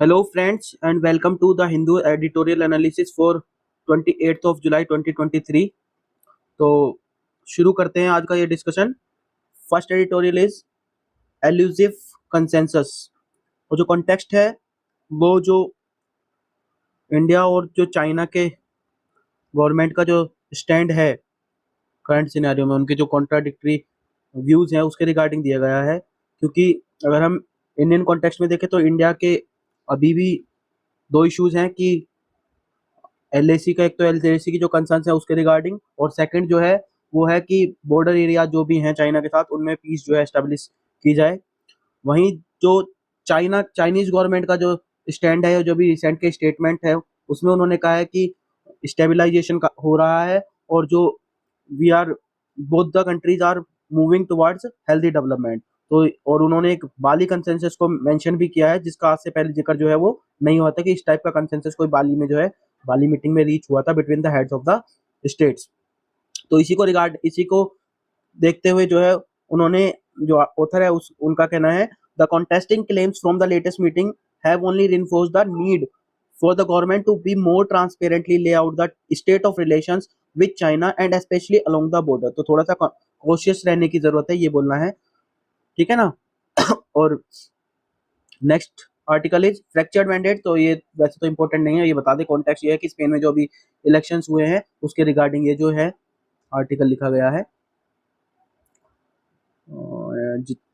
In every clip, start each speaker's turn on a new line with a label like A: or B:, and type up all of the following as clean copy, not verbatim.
A: Hello friends and welcome to the Hindu editorial analysis for 28th of July 2023। तो शुरू करते हैं आज का ये discussion. First editorial is elusive consensus. और जो कॉन्टेक्स्ट है वो जो इंडिया और जो चाइना के गवर्नमेंट का जो स्टैंड है करंट सिनेरियो में, उनके जो कॉन्ट्राडिक्टरी व्यूज हैं उसके रिगार्डिंग दिया गया है। क्योंकि अगर हम इंडियन कॉन्टेक्स्ट में देखें तो इंडिया के अभी भी दो इश्यूज हैं कि एलएसी का, एक तो एलएसी की जो कंसर्न्स है उसके रिगार्डिंग, और सेकंड जो है वो है कि बॉर्डर एरिया जो भी हैं चाइना के साथ उनमें पीस जो है एस्टेब्लिश की जाए। वहीं जो चाइनीज गवर्नमेंट का जो स्टैंड है, जो भी रिसेंट के स्टेटमेंट है, उसमें उन्होंने कहा है कि स्टेबलाइजेशन का हो रहा है और जो we are both the countries are moving towards healthy development. तो और उन्होंने एक बाली कंसेंसस को मेंशन भी किया है, जिसका आज से पहले जिक्र जो है वो नहीं हुआ था कि इस टाइप का कंसेंसस कोई बाली में जो है बाली मीटिंग में रीच हुआ था between the heads of the states. तो इसी को देखते हुए जो है उन्होंने, जो ऑथर है उनका कहना है, the contesting claims from the latest meeting have only reinforced the need for the government to be more transparently lay out the state of relations with China and especially along the border। तो थोड़ा सा cautious रहने की जरूरत है, ये बोलना है, ठीक है ना। और next article is fractured mandate. तो ये वैसे तो इंपॉर्टेंट नहीं है, ये बता दे कॉन्टेक्स्ट ये है कि स्पेन में जो अभी इलेक्शंस हुए हैं उसके रिगार्डिंग ये जो है आर्टिकल लिखा गया है।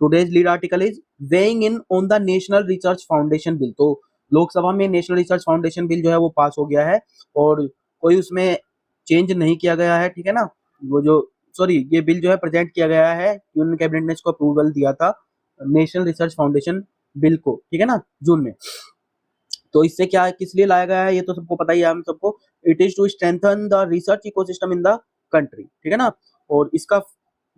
A: Today's lead article is weighing in on the national research foundation bill. तो लोकसभा में नेशनल रिसर्च फाउंडेशन बिल जो है वो पास हो गया है और कोई उसमें चेंज नहीं किया गया है, ठीक है ना। वो जो ये बिल जो है प्रेजेंट किया गया है, यूनियन कैबिनेट ने इसको अप्रूवल दिया था नेशनल रिसर्च फाउंडेशन बिल को, ठीक है ना, जून में। तो इससे क्या किस लिए लाया गया है ये तो सबको पता ही है, हम सबको। It is to strengthen the research ecosystem in the country, ठीक है ना। और इसका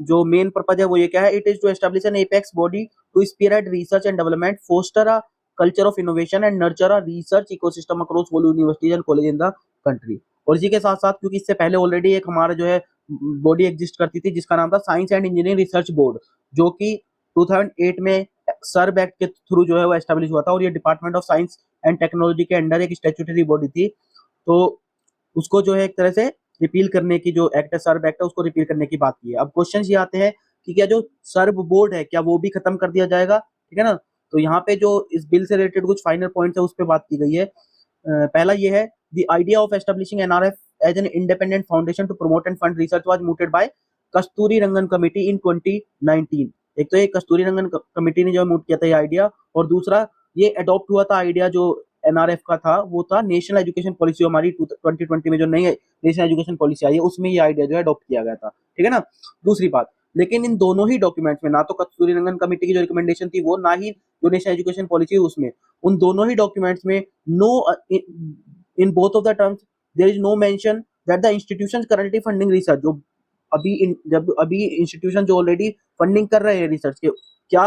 A: जो मेन पर्पज है वो ये क्या है, it is to establish an apex body to spearhead research and development, foster a culture of innovation and nurture a research ecosystem across all universities and college in the country. और इसी के साथ साथ, क्योंकि इससे पहले ऑलरेडी एक हमारा जो है बॉडी एग्जिस्ट करती थी जिसका नाम था science and engineering research board, जो कि 2008 में सर्ब एक्ट के थ्रू जो है वो एस्टेब्लिश हुआ था, और ये department of science and technology के अंडर एक स्टैट्यूटरी बॉडी थी। तो उसको जो है एक तरह से रिपील करने की, जो एक्ट है सर्ब एक्ट है, उसको रिपील करने की बात की है। अब क्वेश्चन ये आते हैं कि क्या जो सर्ब बोर्ड है क्या वो भी खत्म कर दिया जाएगा, ठीक है ना। तो यहाँ पे जो इस बिल से रिलेटेड कुछ फाइनल पॉइंट्स है उस पर बात की गई है। पहला ये है, the idea of establishing NRF as an independent foundation to promote and fund research was mooted by Kasturi Rangan committee in 2019। एक तो ये कस्तूरी रंगन कमेटी ने जो मूट किया था ये आइडिया, और दूसरा ये अडॉप्ट हुआ था आइडिया जो एनआरएफ का था, वो था नेशनल एजुकेशन पॉलिसी। हमारी 2020 में जो नई नेशनल एजुकेशन पॉलिसी आई है उसमें ये आइडिया जो है अडॉप्ट किया गया था, ठीक है ना। दूसरी बात, लेकिन इन दोनों ही डॉक्यूमेंट्स में ना तो कस्तूरी रंगन कमेटी की जो रिकमेंडेशन थी वो, ना ही जो नेशनल एजुकेशन पॉलिसी उसमें, उन दोनों ही डॉक्यूमेंट्स में no, in both of the terms there is no mention that the institutions currently funding research, जो जब अभी इंस्टीट्यूशन जो ऑलरेडी फंडिंग कर रहे हैं रिसर्च के, क्या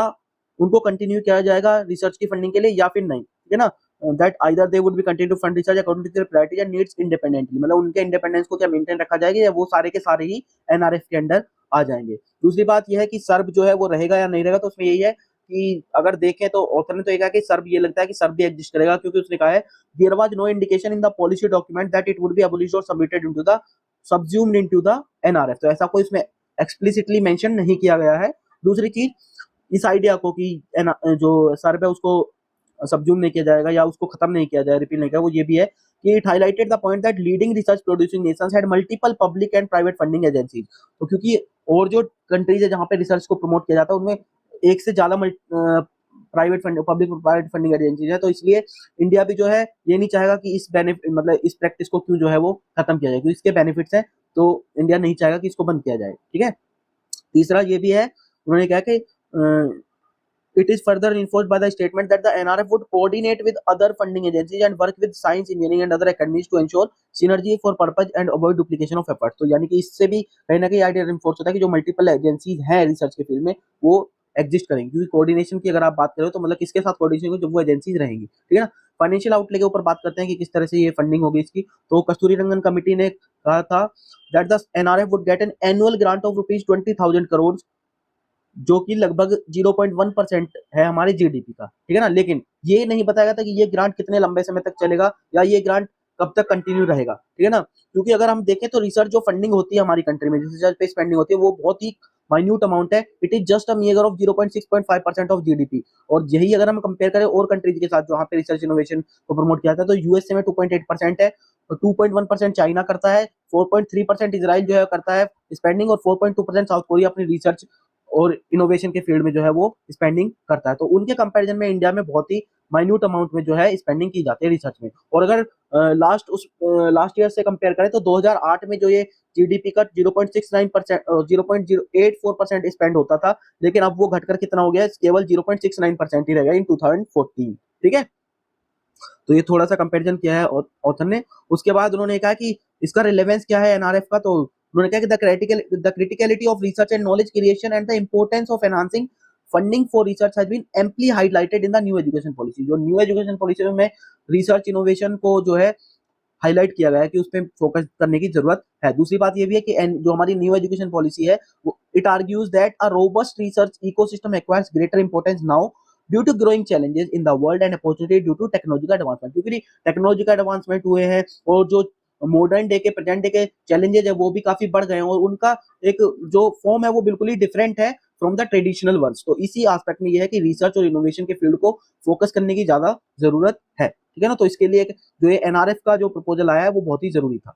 A: उनको कंटिन्यू किया जाएगा रिसर्च की फंडिंग के लिए या फिर नहीं, ठीक है ना। That either they would be continue to fund research according to their priorities and needs independently, मतलब उनके इंडिपेंडेंस को क्या मेंटेन रखा जाएगा या वो सारे के सारे ही एनआरएफ के अंडर आ जाएंगे। दूसरी बात यह है कि सर्ब जो है वो रहेगा या नहीं रहेगा, तो उसमें यही है कि अगर देखें तो ऑथर ने तो ये कहा कि सर्ब, ये लगता है कि सर्ब भी एग्जिस्ट करेगा, क्योंकि उसने कहा है there was no indication in the policy document that it would be abolished और submitted into the subsumed into the NRF. तो ऐसा कोई इसमें एक्सप्लिसिटली मेंशन नहीं किया गया है। दूसरी चीज, इस आइडिया को कि जो सर्ब है उसको सबज्यूम नहीं किया जाएगा या उसको खत्म नहीं किया जाए, रिपील नहीं किया, वो ये भी है कि it highlighted the point that leading research producing Nations had multiple public and private funding agencies. तो क्योंकि और जो कंट्रीज है जहां पे रिसर्च को प्रमोट किया जाता है उनमें एक से ज्यादा private fund, public private funding agencies है, तो इसलिए इंडिया भी जो है ये नहीं चाहेगा कि इस बेनिफिट, मतलब इस प्रैक्टिस को क्यों जो है वो खत्म किया जाए, क्योंकि इसके बेनिफिट्स हैं, तो इंडिया नहीं चाहेगा कि इसको बंद किया जाए, ठीक है। तीसरा ये भी है, उन्होंने कहा कि it is further reinforced by the statement that the NRF would coordinate with other funding agencies and work with science, engineering and other academies to ensure synergy for purpose and avoid duplication of efforts। तो यानी कि इससे भी कहीं ना कहीं idea reinforce होता है कि जो मल्टीपल एजेंसीज हैं रिसर्च के फील्ड में वो एग्जिस्ट करेंगी, क्योंकि कोऑर्डिनेशन की अगर आप बात करें तो मतलब किसके साथ कोऑर्डिनेशन होगी, जब वो एजेंसीज रहेंगी, ठीक है ना। फाइनेंशियल आउटले के ऊपर बात करते हैं कि किस तरह से ये फंडिंग होगी इसकी, तो कस्तूरी रंगन कमेटी ने कहा था that the NRF would get an annual grant of rupees 20,000 crores जो कि लगभग 0.1% है हमारे जीडीपी का, ठीक है ना। लेकिन ये नहीं बताया गया था कि ये ग्रांट कितने लंबे समय तक चलेगा या ये ग्रांट कब तक कंटिन्यू रहेगा, ठीक है ना। क्योंकि अगर हम देखें तो रिसर्च जो फंडिंग होती है हमारी कंट्री में, रिसर्च पे स्पेंडिंग होती है, वो बहुत ही माइन्यूट अमाउंट है। It is just a measure of 0.6.5% of GDP. और यही अगर हम कंपेयर करें और कंट्रीज के साथ जहाँ पे रिसर्च इनोवेशन को प्रमोट किया था, तो यूएसए में 2.8% है, 2.1% चाइना करता है, 4.3% इसराइल जो है करता है स्पेंडिंग, और 4.2% साउथ कोरिया अपनी रिसर्च और इनोवेशन के फील्ड में जो है वो स्पेंडिंग करता है। तो उनके कंपैरिजन में इंडिया में बहुत ही माइन्यूट अमाउंट में जो है स्पेंडिंग की जाती है रिसर्च में। और अगर लास्ट ईयर से कंपेयर करें तो 2008 में जो ये जीडीपी का 0.69%, 0.084% स्पेंड होता था, लेकिन अब वो घटकर कितना हो गया है, केवल 0.69% ही रह गया इन 2014, ठीक है। तो ये थोड़ा सा कंपैरिजन किया है ऑथर ने। उसके बाद उन्होंने कहा कि इसका रिलेवेंस क्या है एनआरएफ का, तो उन्होंने कहा कि the criticality of research and knowledge creation and the importance of enhancing funding for research has been amply highlighted in the new education policy. जो न्यू एजुकेशन पॉलिसी में रिसर्च इनोवेशन को जो है हाईलाइट किया गया है कि उस पर फोकस करने की जरूरत है। दूसरी बात ये भी है कि जो हमारी न्यू एजुकेशन पॉलिसी है, it argues that a robust research ecosystem acquires greater importance now due to growing challenges in the world and opportunity due to technological advancement. क्योंकि टेक्नोलॉजिकल एडवांसमेंट हुए हैं और जो मॉडर्न डे के present day के challenges है वो भी काफी बढ़ गए हैं, और उनका एक जो फॉर्म है वो बिल्कुल ही डिफरेंट है फ्रॉम द ट्रेडिशनल वर्ड्स। तो इसी एस्पेक्ट में ये है कि रिसर्च और इनोवेशन के फील्ड को फोकस करने की ज्यादा जरूरत है, ठीक है ना। तो इसके लिए जो ये एनआरएफ का जो प्रपोजल आया है वो बहुत ही जरूरी था।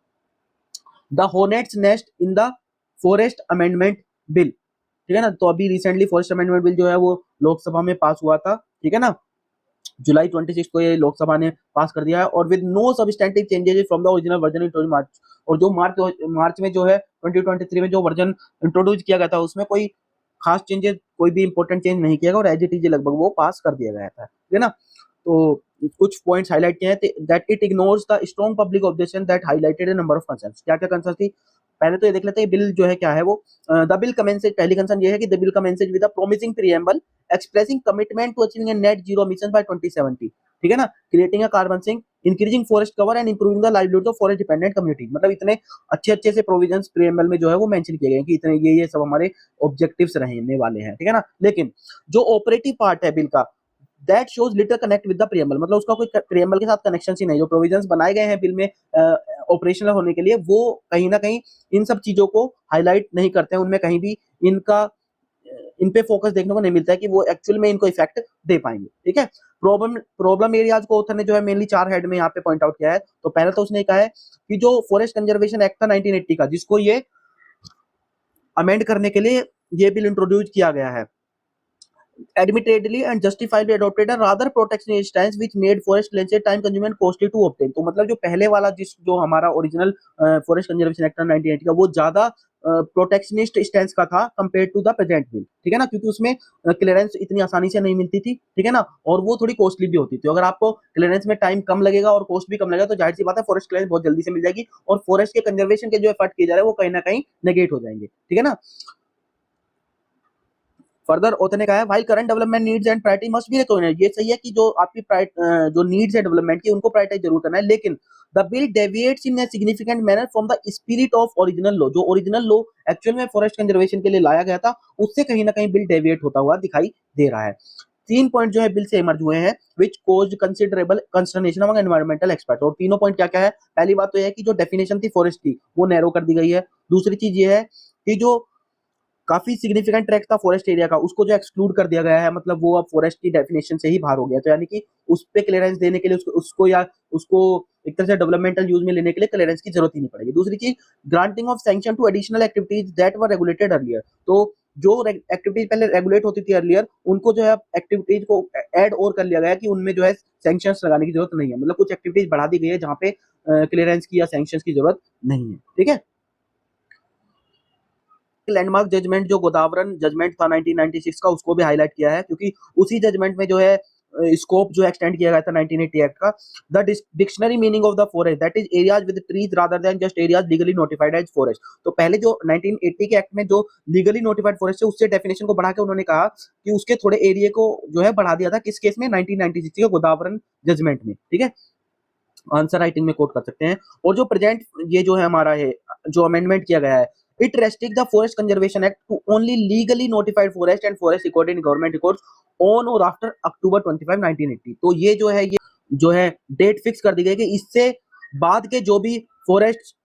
A: The hornets nest in the forest amendment bill, ठीक है ना। तो अभी रिसेंटली फॉरेस्ट अमेंडमेंट बिल जो है वो लोकसभा में पास हुआ था, ठीक है ना। जुलाई 26 को ये लोकसभा ने पास कर दिया है, और with no substantive changes from the original version in March. और जो मार्च में जो है 2023 में जो वर्जन इंट्रोड्यूस किया गया था उसमें कोई खास चेंजेस, कोई भी इंपॉर्टेंट चेंज नहीं किया गया, और एज इट इज लगभग वो पास कर दिया गया था, ठीक है ना। तो कुछ पॉइंट्स हाईलाइट किए हैं that it ignores the strong public objection that highlighted a number of concerns. क्या क्या कंसर्न थी, पहले तो ये देख लेते हैं बिल जो है क्या है वो। द बिल कमेंसेज, पहली कंसर्न ये है कि the bill commences with a promising preamble expressing commitment to achieving a net zero emission by 2070, ठीक है ना, creating a carbon sink, increasing forest cover and improving the livelihood of forest dependent community. मतलब इतने अच्छे अच्छे से provisions preamble में जो है वो मेंशन किए गए हैं कि इतने ये सब हमारे ऑब्जेक्टिव्स रहने वाले हैं, ठीक है ना। लेकिन जो ऑपरेटिव पार्ट है बिल का, that shows little connect with the preamble, मतलब उसका कोई प्रीएम्बल के साथ कनेक्शन ही नहीं। जो प्रोविजंस बनाए गए हैं बिल में ऑपरेशनल होने के लिए, वो कहीं ना कहीं इन सब चीजों को हाईलाइट नहीं करते हैं, उनमें कहीं भी इनका इन पे फोकस देखने को नहीं मिलता है कि वो एक्चुअल में इनको इफेक्ट दे पाएंगे, ठीक है। प्रॉब्लम एरियाज को ऑथर ने जो है मेनली 4 हेड में यहाँ पे पॉइंट आउट किया है। तो पहले तो उसने कहा है कि जो फॉरेस्ट कंजर्वेशन एक्ट था 1980 का, जिसको ये अमेंड करने के लिए ये बिल इंट्रोड्यूस किया गया है, admittedly and justifiably adopted a rather protectionist stance which made forest cleansing time consuming and costly to obtain। तो मतलब जो पहले वाला जो हमारा ओरिजिनल फॉरेस्ट कंजर्वेशन एक्ट 1980 का, वो ज्यादा प्रोटेक्शनिस्ट स्टैंस का था compare to the present bill, ठीक है ना। क्योंकि उसमें क्लियरेंस इतनी आसानी से नहीं मिलती थी, ठीक है ना, और वो थोड़ी कॉस्टली भी होती थी। अगर आपको क्लियरेंस में टाइम कम लगेगा और कॉस्ट भी कम लगेगा, तो जाहिर सी बात है फॉरेस्ट क्लियरेंस बहुत जल्दी से मिल जाएगी, और फॉरेस्ट के कंजर्वेशन के जो एफर्ट किए जा रहे हैं वो कहीं ना कहीं नेगेट हो जाएंगे, ठीक है ना। फर्दर ऑथर ने कहा है while current development needs and priority must be recognised. ये सही है कि जो आपकी जो नीड्स है डेवलपमेंट की, उनको प्रायोरिटाइज जरूर करना है, लेकिन the bill deviates in a significant manner from the spirit of original law. जो ओरिजिनल लॉ एक्चुअल में फॉरेस्ट कंजर्वेशन के लिए लाया गया था, उससे कहीं ना कहीं बिल डेविएट होता हुआ दिखाई दे रहा है। 3 पॉइंट जो है बिल से इमर्ज हुए हैं which caused considerable consternation among environmental expert. और तीनों पॉइंट क्या क्या है, पहली बात तो यह है कि जो डेफिनेशन थी फॉरेस्ट की वो नैरो कर दी गई है। दूसरी चीज ये है कि जो काफी सिग्निफिकेंट ट्रैक था फॉरेस्ट एरिया का, उसको जो एक्सक्लूड कर दिया गया है, मतलब वो अब फॉरेस्ट की डेफिनेशन से ही बाहर हो गया। तो यानी कि उस पे क्लियरेंस देने के लिए उसको या उसको एक तरह से डेवलपमेंटल यूज में लेने के लिए क्लियरेंस की जरूरत ही नहीं पड़ेगी। दूसरी चीज, granting of sanction to additional activities that were regulated earlier. तो जो एक्टिविटीज पहले रेगुलेट होती थी अर्लियर, उनको जो है एक्टिविटीज को ऐड और कर लिया गया कि उनमें जो है सैंक्शंस लगाने की जरूरत नहीं है। मतलब कुछ एक्टिविटीज बढ़ा दी गई है जहाँ पे क्लियरेंस की या सैंक्शंस की जरूरत नहीं है, ठीक है। लैंडमार्क जजमेंट जो गोदावरन जजमेंट था 1996 का, उसको भी हाईलाइट किया है, क्योंकि उसी जजमेंट में जो है स्कोप जो एक्सटेंड किया गया था 1980 एक्ट का। The dictionary meaning of the forest that is areas with trees rather than just areas legally notified as forest. तो पहले जो 1980 के एक्ट में जो लीगली नोटिफाइड फॉरेस्ट है, उससे डेफिनेशन को बढ़ा के उन्होंने कहा कि उसके थोड़े एरिया को जो है बढ़ा दिया था, किस केस में, 1996 के गोदावरन जजमेंट में, ठीक है। आंसर राइटिंग में कोट कर सकते हैं। और जो प्रेजेंट ये जो है हमारा है जो अमेंडमेंट किया गया है, It restricts the Forest Conservation Act to only legally notified forest and forest recorded in government records on or after October 25, 1980। तो ये जो है डेट फिक्स कर दी गई कि इससे बाद के जो भी फॉरेस्ट,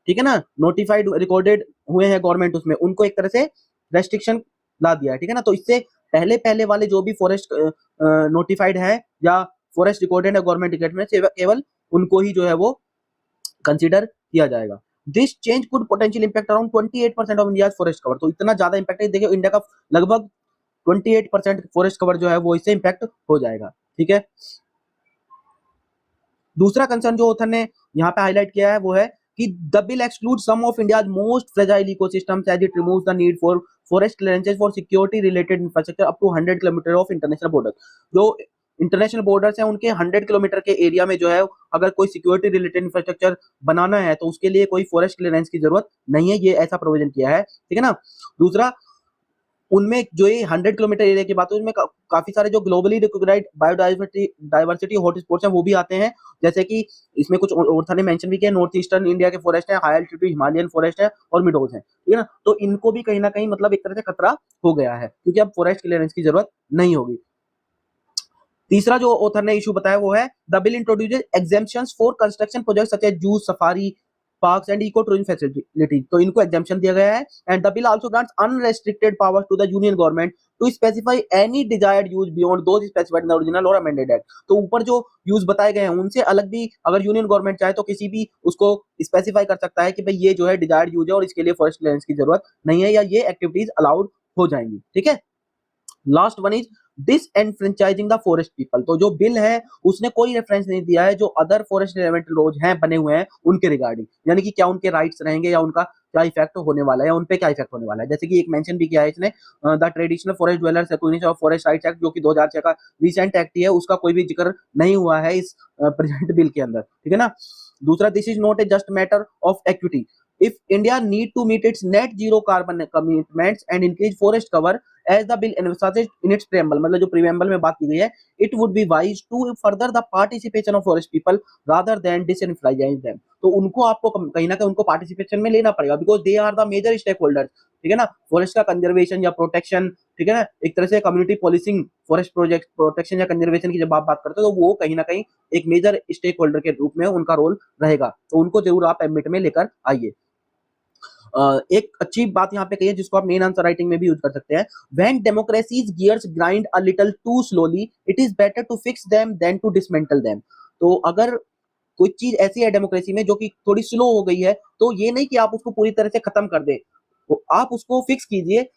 A: ठीक है ना, नोटिफाइड रिकॉर्डेड हुए हैं गवर्नमेंट उसमें, उनको एक तरह से रेस्ट्रिक्शन ला दिया है, ठीक है ना। तो इससे पहले पहले वाले जो भी फॉरेस्ट नोटिफाइड है या फॉरेस्ट रिकॉर्डेड है गवर्नमेंट रिकॉर्ड में, केवल उनको ही जो है वो कंसीडर किया जाएगा। This change could potential impact around 28% of India forest cover. तो इतना ज्यादा इंपैक्ट है, देखिए इंडिया का लगभग 28% फॉरेस्ट कवर जो है वो इससे इंपैक्ट हो जाएगा, ठीक है। दूसरा कंसर्न जो ऑथर ने यहाँ पे हाईलाइट किया है वो है कि the bill exclude some of India's most fragile ecosystems as it removes the need for forest clearances for security related infrastructure up to 100 kilometre of international border. जो इंटरनेशनल बॉर्डर्स हैं उनके 100 किलोमीटर के area में जो है अगर कोई security related infrastructure बनाना है तो उसके लिए कोई फॉरेस्ट क्लियरेंस की जरूरत नहीं है, ये ऐसा प्रोविजन किया है, ठीक है ना। दूसरा, उनमें जो ये 100 किलोमीटर एरिया की बात है, उसमें काफी सारे जो ग्लोबली रिकॉग्नाइज्ड बायोडाइवर्सिटी हॉटस्पॉट्स हैं वो भी आते हैं, जैसे कि इसमें कुछ ऑथर ने मेंशन भी किया, नॉर्थ ईस्टर्न इंडिया के फॉरेस्ट है, हाई एल्टीट्यूड हिमालयन फॉरेस्ट है और मिडोज है, ठीक है ना। तो इनको भी कहीं ना कहीं मतलब एक तरह से खतरा हो गया है क्योंकि अब फॉरेस्ट क्लियरेंस की जरूरत नहीं होगी। तीसरा जो ऑथर ने इशू बताया वो है the bill introduces exemptions for construction projects such as zoo, safari parks and eco tourism facility. तो इनको एग्जेम्पशन दिया गया है। And the bill also grants unrestricted powers to the union government to specify any desired use beyond those specified in the original और amended act. तो ऊपर जो use बताए गए हैं उनसे अलग भी अगर यूनियन गवर्नमेंट चाहे तो किसी भी उसको स्पेसिफाई कर सकता है कि भाई ये जो है डिजायर्ड यूज है और इसके लिए फॉरेस्ट क्लियरेंस की जरूरत नहीं है या ये एक्टिविटीज अलाउड हो जाएंगी, ठीक है। Last one is disenfranchising the forest people. तो जो बिल है उसने कोई रेफरेंस नहीं दिया है जो अदर फॉरेस्ट रिलेवेंट लॉज हैं बने हुए हैं उनके रिगार्डिंग, यानी कि क्या उनके राइट्स रहेंगे या उनका क्या इफेक्ट होने वाला है या उनपे क्या इफेक्ट होने वाला है। जैसे कि एक मेंशन भी किया है इसने the traditional forest dwellers acquisition of forest rights act, जो कि 2006 का रिसेंट एक्ट है, उसका कोई भी जिक्र नहीं हुआ है इस प्रेजेंट बिल के अंदर, ठीक है ना। दूसरा, this is not a just matter of equity. If India need to meet its net zero carbon commitments and increase forest cover as the bill emphasizes in its preamble, मतलब जो preamble में बात की गई है, it would be wise to further the participation of forest people rather than disenfranchise them। तो उनको आपको कहीं ना कहीं उनको पार्टिसिपेशन में लेना पड़ेगा because they are the major stakeholders, ठीक है ना। फॉरेस्ट का कंजर्वेशन या प्रोटेक्शन, ठीक है ना, एक तरह से community policing forest project protection या कंजर्वेशन की जब आप बात करते हो तो वो कहीं ना कहीं एक मेजर स्टेक होल्डर के रूप में उनका रोल रहेगा, तो उनको जरूर आप एमिट में लेकर आइए। एक अच्छी बात यहाँ पे कही है जिसको आप मेन आंसर राइटिंग में भी यूज कर सकते हैं। When democracies gears grind a little too slowly it is better to fix them than to dismantle them. तो अगर कोई चीज ऐसी है डेमोक्रेसी में जो कि थोड़ी स्लो हो गई है तो ये नहीं कि आप उसको पूरी तरह से खत्म कर दे, तो आप उसको फिक्स कीजिए।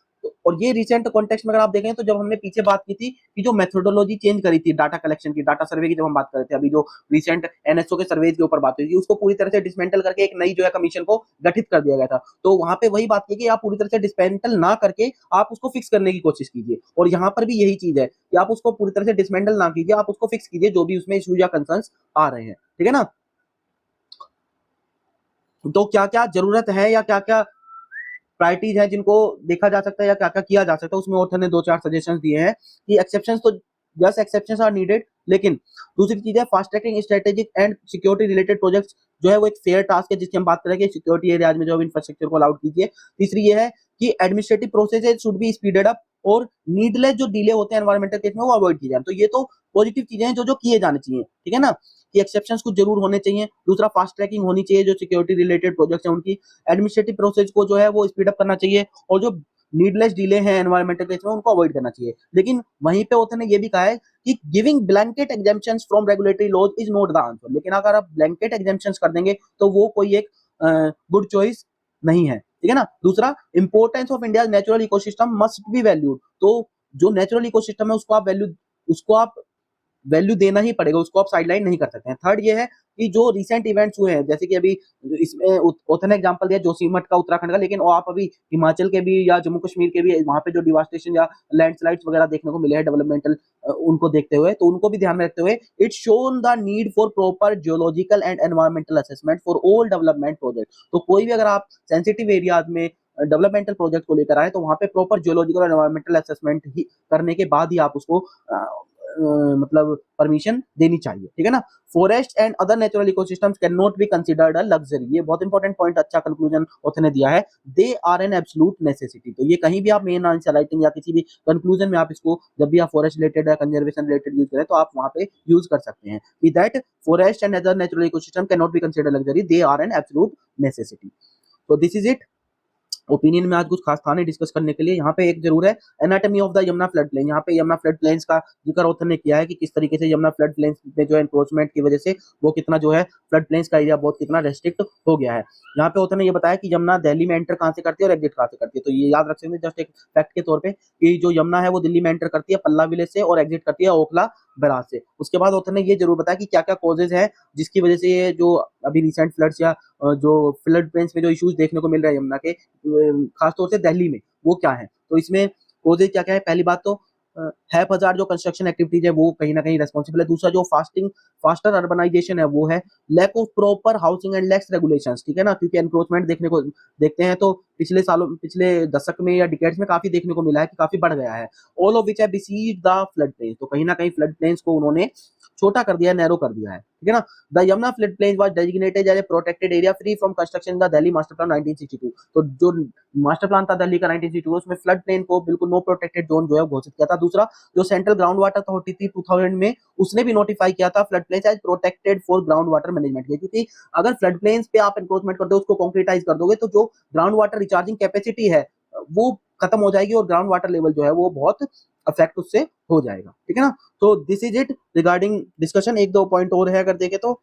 A: और ये रिसेंट कॉन्टेक्स्ट में अगर आप देखें तो जब हमने पीछे बात की थी कि जो मेथोडोलॉजी चेंज करी थी डाटा कलेक्शन की, डाटा सर्वे की जब हम बात कर रहे थे, अभी जो रिसेंट एनएसओ के सर्वे के ऊपर बात हुई थी, उसको पूरी तरह से डिसमेंटल करके एक नई जो है कमीशन को गठित कर दिया गया था। तो वहां पे वही बात की कि आप पूरी तरह से डिसमेंटल ना करके आप उसको फिक्स करने की कोशिश कीजिए, और यहाँ पर भी यही चीज है कि आप उसको पूरी तरह से डिसमेंटल ना कीजिए, आप उसको फिक्स कीजिए जो भी उसमें इशू या कंसर्न्स आ रहे हैं, ठीक है ना। तो क्या क्या जरूरत है या क्या क्या प्रायोरिटीज है जिनको देखा जा सकता है या क्या क्या किया जा सकता है, उसमें ऑथर ने 2-4 सजेशंस दिए हैं कि एक्सेप्शंस तो जस्ट एक्सेप्शंस आर नीडेड, लेकिन दूसरी चीज है fast tracking strategic and security related projects जो है वो एक फेयर टास्क है जिसकी हम बात करेंगे सिक्योरिटी एरियाज में जो इंफ्रास्ट्रक्चर को अलाउड कीजिए। तीसरी ये है कि administrative processes should be speeded up और नीडलेस जो डिले होते हैं एनवायरमेंटल केस में वो अवॉइड किए जाए। तो ये तो पॉजिटिव चीजें हैं जो जो किए जाने चाहिए, ठीक है ना, कि एक्सेप्शंस कुछ जरूर होने चाहिए। दूसरा, फास्ट ट्रैकिंग होनी चाहिए जो सिक्योरिटी रिलेटेड प्रोजेक्ट्स हैं उनकी, एडमिनिस्ट्रेटिव प्रोसेस को जो है वो स्पीड अप करना चाहिए, और जो नीडलेस डिले है एनवायरमेंटल केस में उनको अवॉइड करना चाहिए। लेकिन वहीं पे ऑथर ने ये भी कहा है कि giving blanket exemptions from regulatory laws is not the answer. लेकिन अगर आप ब्लैंकेट एग्जेम्पशंस कर देंगे तो वो कोई एक गुड चॉइस नहीं है, ठीक है ना। दूसरा, importance of India natural ecosystem must be valued. तो जो नेचुरल इकोसिस्टम है उसको आप वैल्यू देना ही पड़ेगा, उसको आप साइडलाइन नहीं कर सकते हैं। थर्ड ये है कि जो रिसेंट इवेंट्स हुए हैं, जैसे कि अभी इसमें ऑथर ने एग्जांपल दिया जोशीमठ का, उत्तराखंड का, लेकिन आप अभी हिमाचल के भी या जम्मू कश्मीर के भी वहां पे जो डिवास्टेशन या लैंडस्लाइड्स वगैरह देखने को मिले हैं डेवलपमेंटल, उनको देखते हुए, तो उनको भी ध्यान में रखते हुए it shown the need for proper geological and environmental assessment for all development project. तो कोई भी अगर आप सेंसिटिव एरियाज में डेवलपमेंटल प्रोजेक्ट को लेकर आए तो वहां पे प्रॉपर जियोलॉजिकल और एनवायरमेंटल असेसमेंट ही करने के बाद ही आप उसको मतलब परमिशन देनी चाहिए, ठीक है ना। Forest and other natural ecosystems cannot be considered a luxury, ये बहुत इंपॉर्टेंट पॉइंट, अच्छा कंक्लूजन ऑथर ने दिया है। They are an absolute necessity, तो ये कहीं भी आप मेन आंसर राइटिंग या किसी भी कंक्लूजन में आप इसको जब भी आप फॉरेस्ट रिलेटेड या कंजर्वेशन रिलेटेड यूज करें तो आप वहां पे यूज कर सकते हैं कि that forest and other natural ecosystem cannot be considered luxury, they are an absolute necessity. तो दिस इज इट। ओपिनियन में आज कुछ खास था नहीं डिस्कस करने के लिए। यहाँ पे एक जरूर है, anatomy of the Yamuna flood plane. यहाँ पे यमुना फ्लड प्लेन्स का जिक्र ऑथर ने किया है कि किस तरीके से यमुना फ्लड प्लेन्स में जो है एनक्रोचमेंट की वजह से वो कितना जो है फ्लड प्लेन्स का एरिया बहुत कितना रेस्ट्रिक्ट हो गया है। यहाँ पे ऑथर ने ये बताया कि यमुना दिल्ली में एंटर कहाँ से करती है और एग्जिट कहाँ से करती है। तो ये याद रख सकते हैं जस्ट एक फैक्ट के तौर पे कि जो यमुना है वो दिल्ली में एंटर करती है पल्ला विलेज से और एग्जिट करती है ओखला बैराज से। उसके बाद ऑथर ने ये जरूर बताया कि क्या क्या कॉजेज है जिसकी वजह से ये जो अभी रिसेंट फ्लड्स या जो फ्लड प्लेन्स में जो इश्यूज देखने को मिल रहे हैं यमुना के, खासतौर से दिल्ली में, वो क्या है। तो इसमें कोजेज क्या क्या है, पहली बात तो हैप हजार्ड जो कंस्ट्रक्शन एक्टिविटीज है वो कहीं ना कहीं रेस्पॉन्सिबल है। दूसरा जो फास्टर अर्बनाइजेशन है वो है। Lack of proper housing and lax regulations, ठीक है ना, क्योंकि एनक्रोचमेंट देखते हैं तो पिछले दशक में या डिकेड्स में काफी देखने को मिला है कि काफी बढ़ गया है। All of which have besieged the flood plain, तो कहीं ना कहीं फ्लड प्लेन्स को उन्होंने छोटा कर दिया है, नैरो कर दिया है, ठीक है ना। The Yamuna flood plain was designated as a protected area free from construction in the Delhi master plan 1962। तो जो मास्टर प्लान था दिल्ली का 1962 उसमें फ्लड प्लेन को बिल्कुल नो प्रोटेक्टेड जोन जो है घोषित किया था। दूसरा जो सेंट्रल ग्राउंड वाटर अथॉरिटी थी 2000 में, उसने भी नोटिफाई किया था flood plains as protected for ground water management के, क्योंकि अगर फ्लड प्लेन्स पे आप एनक्रोचमेंट कर दो, उसको कॉन्क्रीटाइज कर दोगे तो जो ग्राउंड वाटर रिचार्जिंग कैपेसिटी है वो खत्म हो जाएगी और ग्राउंड वाटर लेवल जो है वो बहुत अफेक्ट उससे हो जाएगा, ठीक है ना। तो this is it regarding discussion. एक दो पॉइंट और है अगर देखें तो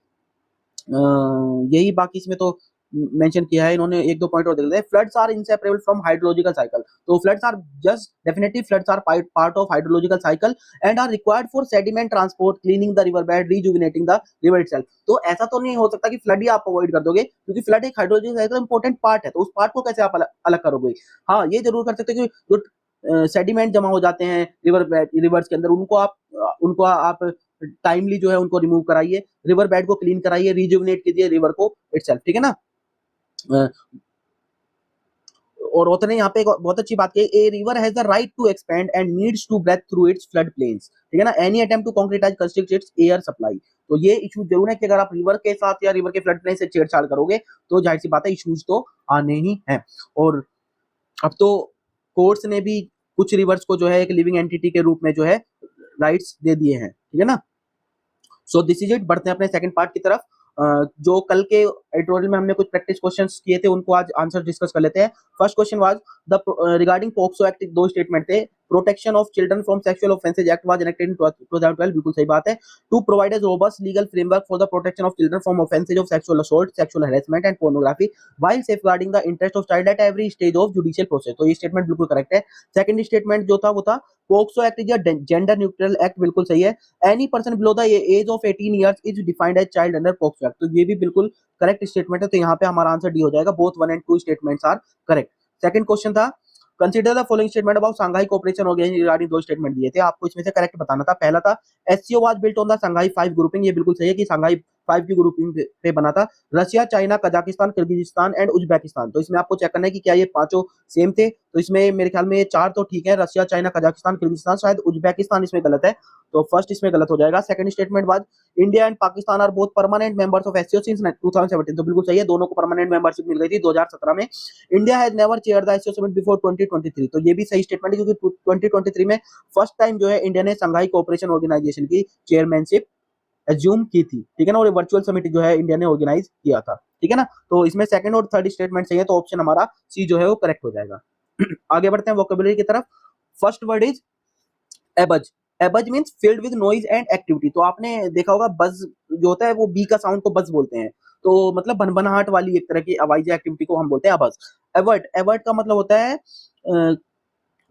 A: यही, बाकी इसमें तो मेंशन किया है इन्होंने। एक दो पॉइंट और देख लेते हैं। Floods are inseparable from hydrological cycle, तो floods are just definitely floods are part of hydrological cycle and are required for sediment transport, cleaning the river bed, rejuvenating the river itself. तो ऐसा तो नहीं हो सकता कि फ्लड ही आप avoid कर दोगे, क्योंकि फ्लड एक हाइड्रोलॉजिकल साइकिल इंपॉर्टेंट पार्ट है, तो उस पार्ट को कैसे आप अलग करोगे। हाँ, ये जरूर कर सकते हो कि जो सेडिमेंट जमा हो जाते हैं रिवर्स के अंदर, उनको आप टाइमली जो है उनको रिमूव कराइए, रिवर बेड को क्लीन कराइए, रिजुविनेट कीजिए रिवर को इटसेल्फ, ठीक है ना। और ऑथर ने यहाँ पे एक बहुत अच्छी बात कही, a river has the right to expand and needs to breathe through its flood plains, ठीक है ना। Any attempt to concretize constrict its air supply, तो ये इशू जरूर है कि अगर आप रिवर के साथ या रिवर के फ्लड प्लेन से छेड़छाड़ करोगे तो जाहिर सी बात है इश्यूज तो आने ही हैं। और अब तो कोर्ट्स ने भी कुछ रिवर्स को जो है एक लिविंग एंटिटी के रूप में जो है राइट्स दे दिए हैं, ठीक है ना। So this is it. बढ़ते हैं अपने सेकंड पार्ट की तरफ। जो कल के एडिटोरियल में हमने कुछ प्रैक्टिस क्वेश्चंस किए थे उनको आज आंसर डिस्कस कर लेते हैं। First question was the regarding POCSO act, दो स्टेटमेंट थे। Protection of children from sexual offences act was enacted in 2012, बिल्कुल सही बात है। To provide a robust legal framework for the protection of children from offences of sexual assault, sexual harassment and pornography while safeguarding the interest of child at every stage of judicial process, तो ये statement बिल्कुल correct है। Second statement जो था वो था POCSO act is a gender neutral act, बिल्कुल सही है। Any person below the age of 18 years is defined as child under POCSO act, तो ये भी बिल्कुल करेक्ट स्टेटमेंट है। तो यहाँ पे हमारा आंसर डी हो जाएगा, both 1 and 2 statements are correct. Second question था consider the following statement about Shanghai cooperation organisation regarding, दो स्टेटमेंट दिए थे आपको, इसमें से करेक्ट बताना था। पहला था SCO was built on the Shanghai 5 grouping, ये बिल्कुल सही है कि संघाई 5 की ग्रुपिंग पे बना था। Russia, China, Kazakhstan, Kyrgyzstan and Uzbekistan, तो इसमें आपको चेक करना है कि क्या ये पांचों सेम थे। तो इसमें मेरे ख्याल में ये 4 तो ठीक है, रशिया, चाइना, कजाकिस्तान, किर्गिस्तान, शायद उज्बेकिस्तान इसमें गलत है, तो फर्स्ट इसमें गलत हो जाएगा। सेकंड स्टेटमेंट बाद India and Pakistan are both permanent members of SCO since 2017, तो बिल्कुल सही है, दोनों को परमानेंट मेंबरशिप मिल गई थी 2017 में। India has never chaired the SCO summit before 2023, तो ये भी सही स्टेटमेंट है, क्योंकि 2023 में फर्स्ट टाइम जो है इंडिया ने संघाई कोऑपरेशन ऑर्गेनाइजेशन की चेयरमैनशिप एज्यूम की थी, ठीक है ना। और वर्चुअल समिट जो है इंडिया ने ऑर्गेनाइज किया था, ठीक है ना। तो इसमें सेकंड और थर्ड स्टेटमेंट सही है, तो ऑप्शन हमारा सी जो है वो करेक्ट हो जाएगा। आगे बढ़ते हैं वोकैबुलरी की तरफ। फर्स्ट वर्ड इज एबज। एबज means field with noise and activity, तो आपने देखा होगा बज जो होता है वो बी का साउंड को बज बोलते हैं, तो मतलब भनभनाहट वाली एक तरह की आवाज एक्टिविटी को हम बोलते हैं अबज। एवर्ट, एवर्ट का मतलब होता है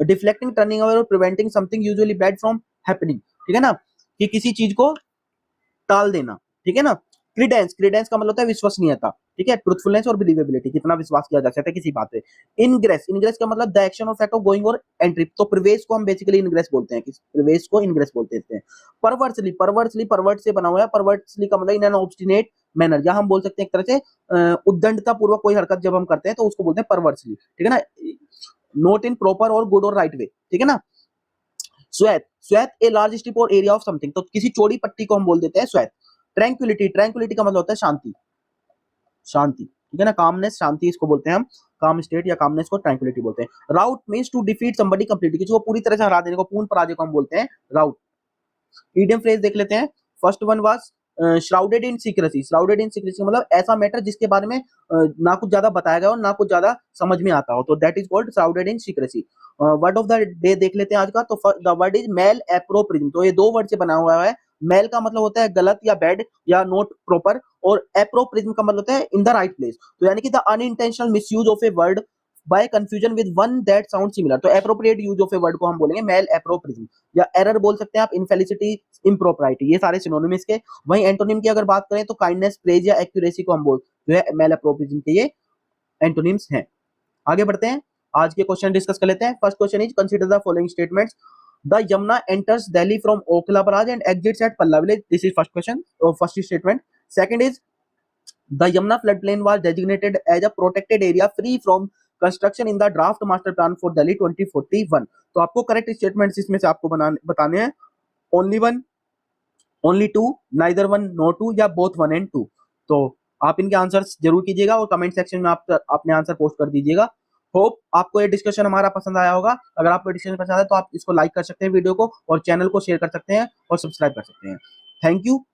A: डिफ्लेक्टिंग, टर्निंग अवे और preventing something usually bad from happening, ठीक है ना, कि किसी चीज को टाल देना, ठीक है ना। क्रीडेंस, क्रीडेंस का मतलब होता है विश्वसनीयता, ठीक है, ट्रूथफुलनेस और बिलीवेबिलिटी, कितना विश्वास किया जा सकता है किसी बात पे। इनग्रेस, इनग्रेस का मतलब द एक्शन और फैक्ट ऑफ गोइंग और एंट्री, तो प्रवेश को हम बेसिकली इनग्रेस बोलते हैं, प्रवेश को इनग्रेस बोलते हैं। परवर्सली, परवर्सली परवर्ट से बना हुआ है, परवर्सली का मतलब इन एन ऑब्स्टिनेट मैनर, या हम बोल सकते हैं एक तरह से उद्दंडता पूर्वक कोई हरकत जब हम करते हैं तो उसको बोलते हैं परवर्सली, ठीक है ना। नोट इन प्रॉपर और गुड और राइट वे, ठीक है ना। स्वैथ, स्वैथ ए लार्ज स्ट्रिप और एरिया ऑफ समथिंग, तो किसी चौड़ी पट्टी को हम बोल देते हैं स्वैथ। ट्रैंक्विलिटी, ट्रैंक्विलिटी का मतलब होता है शांति, शांति, ठीक है ना, कामनेस, शांति इसको बोलते हैं हम, काम स्टेट या कामनेस को ट्रैंक्विलिटी बोलते हैं। Rout means to defeat somebody completely, किसी को पूरी तरह से हरा देने को, पूर्ण पराजय को हम बोलते हैं राउट। इडियम फ्रेज देख लेते हैं। First one was shrouded in secrecy, shrouded in secrecy मतलब ऐसा मैटर जिसके बारे में ना कुछ ज्यादा बताया गया हो ना कुछ ज्यादा समझ में आता हो, तो that is called shrouded in secrecy. Word of the day देख लेते हैं आज का, तो द वर्ड इज मेल एप्रोप्रिज्म, तो ये दो वर्ड से बना हुआ है। मेल का मतलब होता है गलत या बैड या नॉट प्रॉपर, और एप्रोप्रिज्म का मतलब होता है इन द राइट प्लेस, तो यानी कि the unintentional misuse of a word by confusion with one that sound similar, तो appropriate use of a word को हम बोलेंगे मेल एप्रोप्रिज्म, या एरर बोल सकते हैं आप, इनफेलिसिटी, इम्प्रोप्राइटी, ये सारे सिनोनिम्स के। वहीं एंटोनिम की अगर बात करें तो काइंडनेस, प्रेज या एक्यूरेसी को हम बोल, जो है मेल एप्रोप्रिज्म के ये एंटोनिम्स हैं। आगे बढ़ते हैं, आज के क्वेश्चन डिस्कस कर लेते हैं। First question is consider the following statements. The Yamuna enters Delhi from Okhla barrage and exits at Palla village, this is first question, first statement. Second is the Yamuna floodplain was designated as a protected area free from construction in the draft master plan for Delhi 2041, तो आपको correct statements इसमें से आपको बताने हैं, only one, only two, neither one no two, या both one and two. तो आप इनके आंसर्स जरूर कीजिएगा और कमेंट सेक्शन में आप अपने आंसर पोस्ट कर दीजिएगा। होप आपको ये डिस्कशन हमारा पसंद आया होगा। अगर आपको डिस्कशन पसंद आया तो आप इसको लाइक कर सकते हैं वीडियो को, और चैनल को शेयर कर सकते हैं और सब्सक्राइब कर सकते हैं। Thank you.